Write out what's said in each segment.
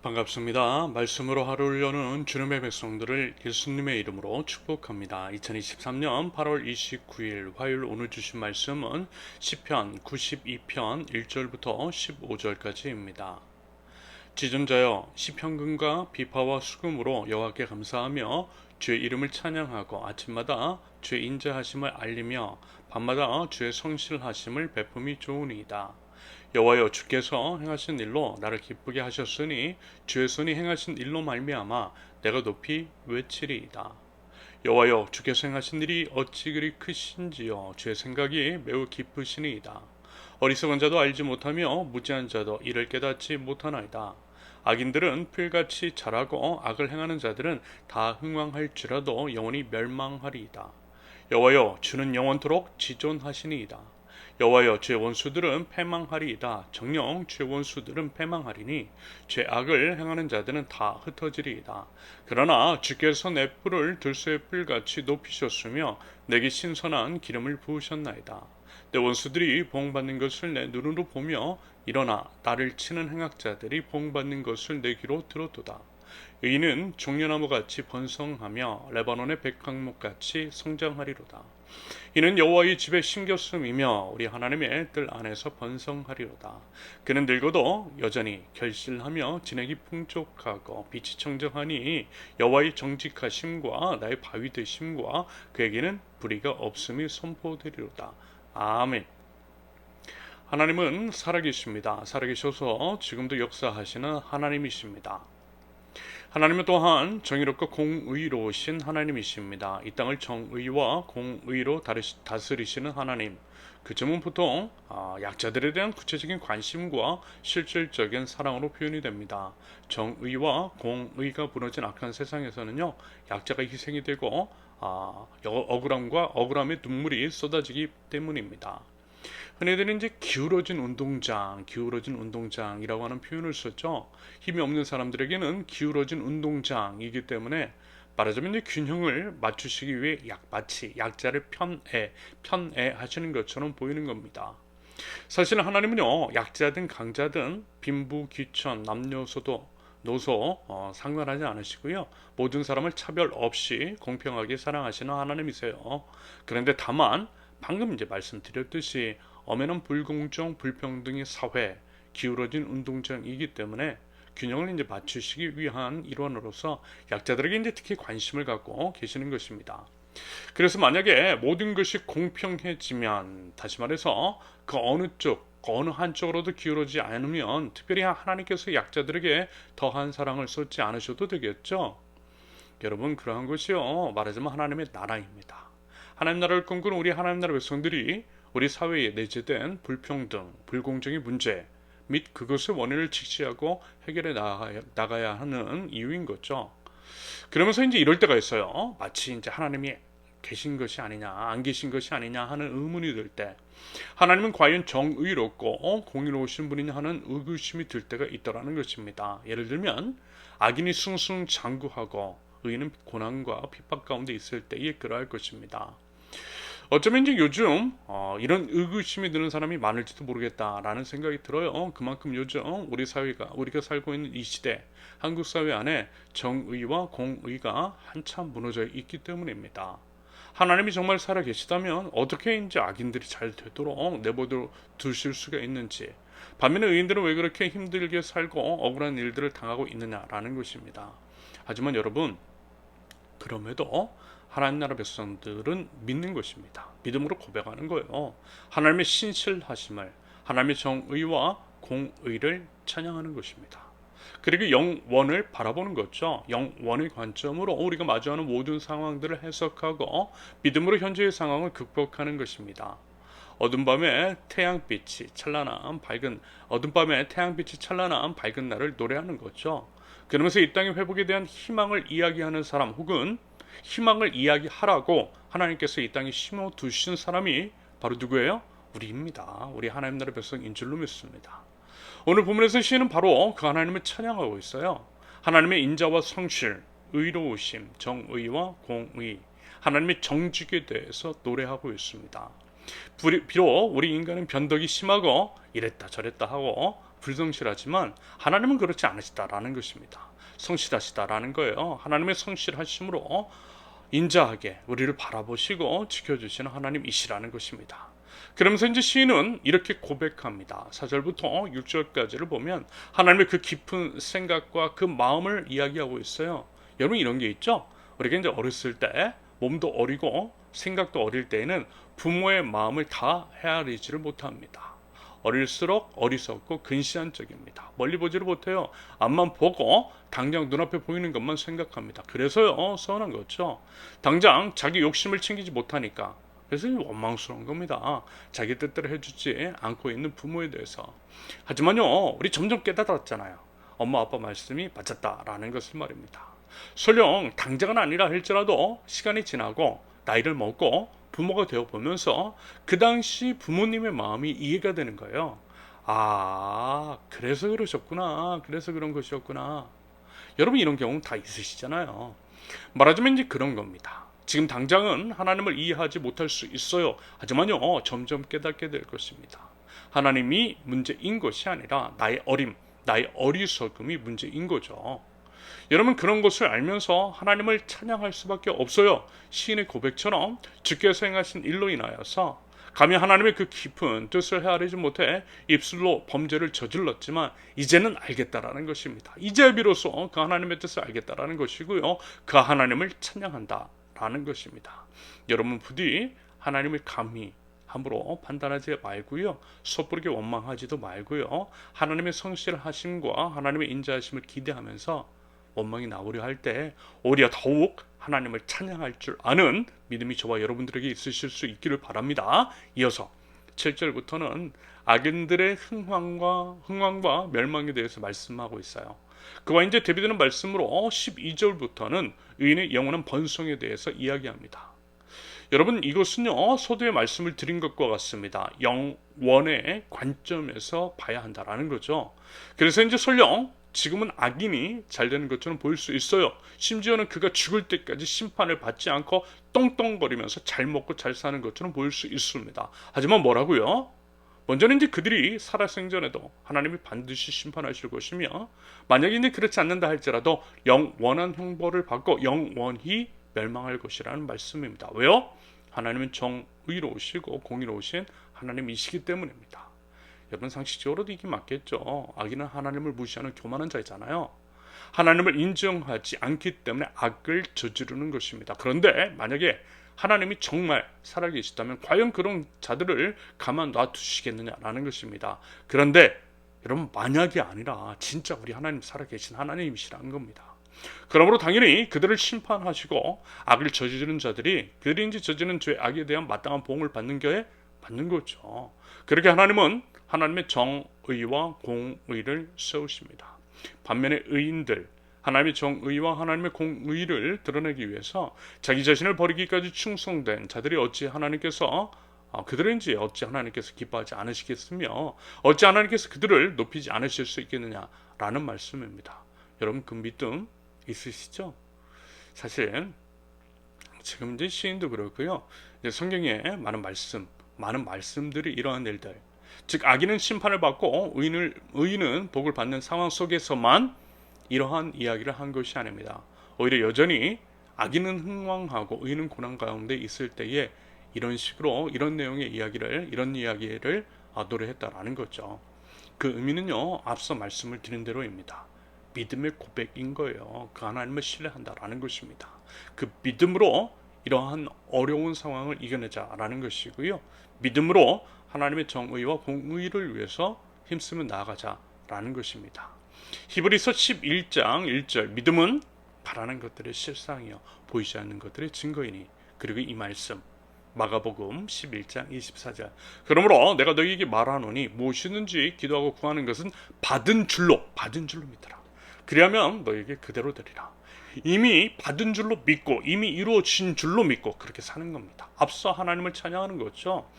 반갑습니다. 말씀으로 하루를 여는 주님의 백성들을 예수님의 이름으로 축복합니다. 2023년 8월 29일 화요일 오늘 주신 말씀은 시편 92편 1절부터 15절까지입니다. 지존자여 시편금과 비파와 수금으로 여호와께 감사하며 주의 이름을 찬양하고 아침마다 주의 인자하심을 알리며 밤마다 주의 성실하심을 베품이 좋으니이다. 여호와여 주께서 행하신 일로 나를 기쁘게 하셨으니 주의 손이 행하신 일로 말미암아 내가 높이 외치리이다. 여호와여 주께서 행하신 일이 어찌 그리 크신지요. 주의 생각이 매우 깊으시니이다. 어리석은 자도 알지 못하며 무지한 자도 이를 깨닫지 못하나이다. 악인들은 풀같이 자라고 악을 행하는 자들은 다 흥왕할지라도 영원히 멸망하리이다. 여호와여 주는 영원토록 지존하시니이다. 여호와여 주의 원수들은 패망하리이다. 정녕 주의 원수들은 패망하리니 죄 악을 행하는 자들은 다 흩어지리이다. 그러나 주께서 내 뿔을 들소의 뿔같이 높이셨으며 내게 신선한 기름을 부으셨나이다. 내 원수들이 보응받는 것을 내 눈으로 보며 일어나 나를 치는 행악자들이 보응받는 것을 내 귀로 들었도다. 의인은 종려나무같이 번성하며 레바논의 백향목같이 성장하리로다. 이는 여호와의 집에 심겼음이며 우리 하나님의 뜰 안에서 번성하리로다. 그는 늙어도 여전히 결실하며 진액이 풍족하고 빛이 청정하니 여호와의 정직하심과 나의 바위 되심과 그에게는 불의가 없음이 선포되리로다. 아멘. 하나님은 살아계십니다. 살아계셔서 지금도 역사하시는 하나님이십니다. 하나님은 또한 정의롭고 공의로우신 하나님이십니다. 이 땅을 정의와 공의로 다스리시는 하나님. 그 점은 보통 약자들에 대한 구체적인 관심과 실질적인 사랑으로 표현이 됩니다. 정의와 공의가 무너진 악한 세상에서는요, 약자가 희생이 되고 억울함의 눈물이 쏟아지기 때문입니다. 흔히들 이제 기울어진 운동장이라고 하는 표현을 썼죠. 힘이 없는 사람들에게는 기울어진 운동장이기 때문에 말하자면 이제 균형을 맞추시기 위해 마치 약자를 편애하시는 것처럼 보이는 겁니다. 사실 하나님은요, 약자든 강자든 빈부 귀천 남녀소도 노소 상관하지 않으시고요, 모든 사람을 차별 없이 공평하게 사랑하시는 하나님이세요. 그런데 다만 방금 이제 말씀드렸듯이 엄연한 불공정, 불평등의 사회, 기울어진 운동장이기 때문에 균형을 이제 맞추시기 위한 일환으로서 약자들에게 이제 특히 관심을 갖고 계시는 것입니다. 그래서 만약에 모든 것이 공평해지면, 다시 말해서 그 어느 한쪽으로도 기울어지지 않으면 특별히 하나님께서 약자들에게 더한 사랑을 쏟지 않으셔도 되겠죠. 여러분, 그러한 것이요, 말하자면 하나님의 나라입니다. 하나님 나라를 꿈꾸는 우리 하나님 나라 백성들이 우리 사회에 내재된 불평등, 불공정의 문제 및 그것의 원인을 직시하고 해결해 나가야 하는 이유인 거죠. 그러면서 이제 이럴 때가 있어요. 마치 이제 하나님이 계신 것이 아니냐, 안 계신 것이 아니냐 하는 의문이 들 때, 하나님은 과연 정의롭고 공의로우신 분이냐 하는 의구심이 들 때가 있더라는 것입니다. 예를 들면 악인이 승승장구하고 의인은 고난과 핍박 가운데 있을 때에 그러할 것입니다. 어쩌면 이제 요즘 이런 의구심이 드는 사람이 많을지도 모르겠다라는 생각이 들어요. 그만큼 요즘 우리가 살고 있는 이 시대, 한국 사회 안에 정의와 공의가 한참 무너져 있기 때문입니다. 하나님이 정말 살아계시다면 어떻게 이제 악인들이 잘 되도록 내버려 두실 수가 있는지, 반면에 의인들은 왜 그렇게 힘들게 살고 억울한 일들을 당하고 있느냐라는 것입니다. 하지만 여러분, 그럼에도 하나님 나라 백성들은 믿는 것입니다. 믿음으로 고백하는 거예요. 하나님의 신실하심을, 하나님의 정의와 공의를 찬양하는 것입니다. 그리고 영원을 바라보는 거죠. 영원의 관점으로 우리가 마주하는 모든 상황들을 해석하고 믿음으로 현재의 상황을 극복하는 것입니다. 어둠밤에 태양빛이 찬란한 밝은 날을 노래하는 거죠. 그러면서 이 땅의 회복에 대한 희망을 이야기하는 사람, 혹은 희망을 이야기하라고 하나님께서 이 땅에 심어두신 사람이 바로 누구예요? 우리입니다. 우리 하나님 나라 백성인 줄로 믿습니다. 오늘 본문에서 시인은 바로 그 하나님을 찬양하고 있어요. 하나님의 인자와 성실, 의로우심, 정의와 공의, 하나님의 정직에 대해서 노래하고 있습니다. 비록 우리 인간은 변덕이 심하고 이랬다 저랬다 하고 불성실하지만 하나님은 그렇지 않으시다라는 것입니다. 성실하시다라는 거예요. 하나님의 성실하심으로 인자하게 우리를 바라보시고 지켜주시는 하나님이시라는 것입니다. 그러면서 이제 시인은 이렇게 고백합니다. 4절부터 6절까지를 보면 하나님의 그 깊은 생각과 그 마음을 이야기하고 있어요. 여러분 이런 게 있죠? 우리가 이제 어렸을 때 몸도 어리고 생각도 어릴 때에는 부모의 마음을 다 헤아리지를 못합니다. 어릴수록 어리석고 근시안적입니다. 멀리 보지를 못해요. 앞만 보고 당장 눈앞에 보이는 것만 생각합니다. 그래서요 서운한 거죠. 당장 자기 욕심을 챙기지 못하니까. 그래서 원망스러운 겁니다. 자기 뜻대로 해주지 않고 있는 부모에 대해서. 하지만요 우리 점점 깨달았잖아요. 엄마 아빠 말씀이 맞았다라는 것을 말입니다. 설령 당장은 아니라 할지라도 시간이 지나고 나이를 먹고 부모가 되어 보면서 그 당시 부모님의 마음이 이해가 되는 거예요. 아, 그래서 그러셨구나. 그래서 그런 것이었구나. 여러분 이런 경우 다 있으시잖아요. 말하자면 이제 그런 겁니다. 지금 당장은 하나님을 이해하지 못할 수 있어요. 하지만요, 점점 깨닫게 될 것입니다. 하나님이 문제인 것이 아니라 나의 어림, 나의 어리석음이 문제인 거죠. 여러분 그런 것을 알면서 하나님을 찬양할 수밖에 없어요. 시인의 고백처럼 주께서 행하신 일로 인하여서 감히 하나님의 그 깊은 뜻을 헤아리지 못해 입술로 범죄를 저질렀지만 이제는 알겠다라는 것입니다. 이제 비로소 그 하나님의 뜻을 알겠다라는 것이고요. 그 하나님을 찬양한다라는 것입니다. 여러분 부디 하나님을 감히 함부로 판단하지 말고요. 섣부르게 원망하지도 말고요. 하나님의 성실하심과 하나님의 인자하심을 기대하면서 원망이 나오려 할 때 오히려 더욱 하나님을 찬양할 줄 아는 믿음이 저와 여러분들에게 있으실 수 있기를 바랍니다. 이어서 7절부터는 악인들의 흥황과 멸망에 대해서 말씀하고 있어요. 그와 이제 대비되는 말씀으로 12절부터는 의인의 영원한 번성에 대해서 이야기합니다. 여러분 이것은요 소도의 말씀을 드린 것과 같습니다. 영원의 관점에서 봐야 한다라는 거죠. 그래서 이제 설령 지금은 악인이 잘 되는 것처럼 보일 수 있어요. 심지어는 그가 죽을 때까지 심판을 받지 않고 똥똥거리면서 잘 먹고 잘 사는 것처럼 보일 수 있습니다. 하지만 뭐라고요? 먼저는 이제 그들이 살아생전에도 하나님이 반드시 심판하실 것이며 만약에 이제 그렇지 않는다 할지라도 영원한 형벌을 받고 영원히 멸망할 것이라는 말씀입니다. 왜요? 하나님은 정의로우시고 공의로우신 하나님이시기 때문입니다. 여러분 상식적으로도 이게 맞겠죠. 악인은 하나님을 무시하는 교만한 자이잖아요. 하나님을 인정하지 않기 때문에 악을 저지르는 것입니다. 그런데 만약에 하나님이 정말 살아계시다면 과연 그런 자들을 가만 놔두시겠느냐라는 것입니다. 그런데 여러분 만약이 아니라 진짜 우리 하나님 살아계신 하나님이시라는 겁니다. 그러므로 당연히 그들을 심판하시고 악을 저지르는 자들이 그들이 이제 저지르는 죄 악에 대한 마땅한 보응을 받는 게 맞는 거죠. 그렇게 하나님은 하나님의 정의와 공의를 세우십니다. 반면에 의인들, 하나님의 정의와 하나님의 공의를 드러내기 위해서 자기 자신을 버리기까지 충성된 자들이 어찌 하나님께서 그들인지 어찌 하나님께서 기뻐하지 않으시겠으며 어찌 하나님께서 그들을 높이지 않으실 수 있겠느냐라는 말씀입니다. 여러분 그 믿음 있으시죠? 사실 지금 이제 시인도 그렇고요. 이제 성경에 많은 말씀들이 이러한 일들, 즉 악인은 심판을 받고 의인은 복을 받는 상황 속에서만 이러한 이야기를 한 것이 아닙니다. 오히려 여전히 악인은 흥왕하고 의인은 고난 가운데 있을 때에 이런 식으로 이런 이야기를 노래했다라는 거죠. 그 의미는요 앞서 말씀을 드린 대로입니다. 믿음의 고백인 거예요. 그 하나님을 신뢰한다라는 것입니다. 그 믿음으로 이러한 어려운 상황을 이겨내자라는 것이고요. 믿음으로 하나님의 정의와 공의를 위해서 힘쓰며 나아가자라는 것입니다. 히브리서 11장 1절 믿음은 바라는 것들의 실상이요 보이지 않는 것들의 증거이니 그리고 이 말씀 마가복음 11장 24절 그러므로 내가 너희에게 말하노니 무엇이든지 기도하고 구하는 것은 받은 줄로 믿더라. 그리하면 너희에게 그대로 되리라. 이미 받은 줄로 믿고 이미 이루어진 줄로 믿고 그렇게 사는 겁니다. 앞서 하나님을 찬양하는 거죠.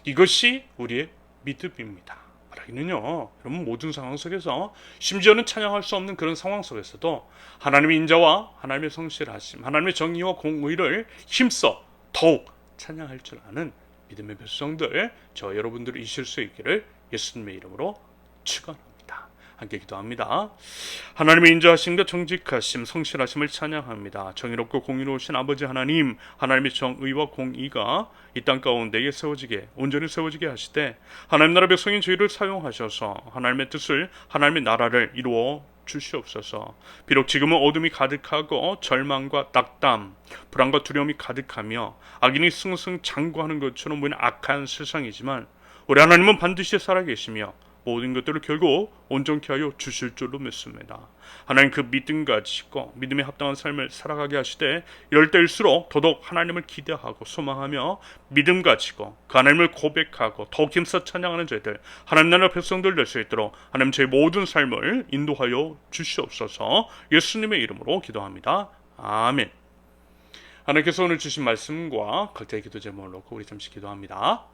이것이 우리의 믿음입니다. 말하기는요 여러분 모든 상황 속에서 심지어는 찬양할 수 없는 그런 상황 속에서도 하나님의 인자와 하나님의 성실하심 하나님의 정의와 공의를 힘써 더욱 찬양할 줄 아는 믿음의 백성들 저 여러분들이 있을 수 있기를 예수님의 이름으로 축원합니다. 함께 기도합니다. 하나님의 인자하심과 정직하심, 성실하심을 찬양합니다. 정의롭고 공의로우신 아버지 하나님, 하나님의 정의와 공의가 이 땅 가운데에 세워지게, 온전히 세워지게 하시되 하나님 나라 백성인 저희를 사용하셔서 하나님의 뜻을, 하나님의 나라를 이루어 주시옵소서. 비록 지금은 어둠이 가득하고 절망과 낙담, 불안과 두려움이 가득하며 악인이 승승장구하는 것처럼 보이는 악한 세상이지만 우리 하나님은 반드시 살아계시며 모든 것들을 결국 온전케 하여 주실 줄로 믿습니다. 하나님 그 믿음 가지고 믿음에 합당한 삶을 살아가게 하시되 이럴 때일수록 더더욱 하나님을 기대하고 소망하며 믿음 가지고 그 하나님을 고백하고 더욱 힘써 찬양하는 저희들 하나님 나라 백성들 될 수 있도록 하나님 저희 모든 삶을 인도하여 주시옵소서. 예수님의 이름으로 기도합니다. 아멘. 하나님께서 오늘 주신 말씀과 각자의 기도 제목을 놓고 우리 잠시 기도합니다.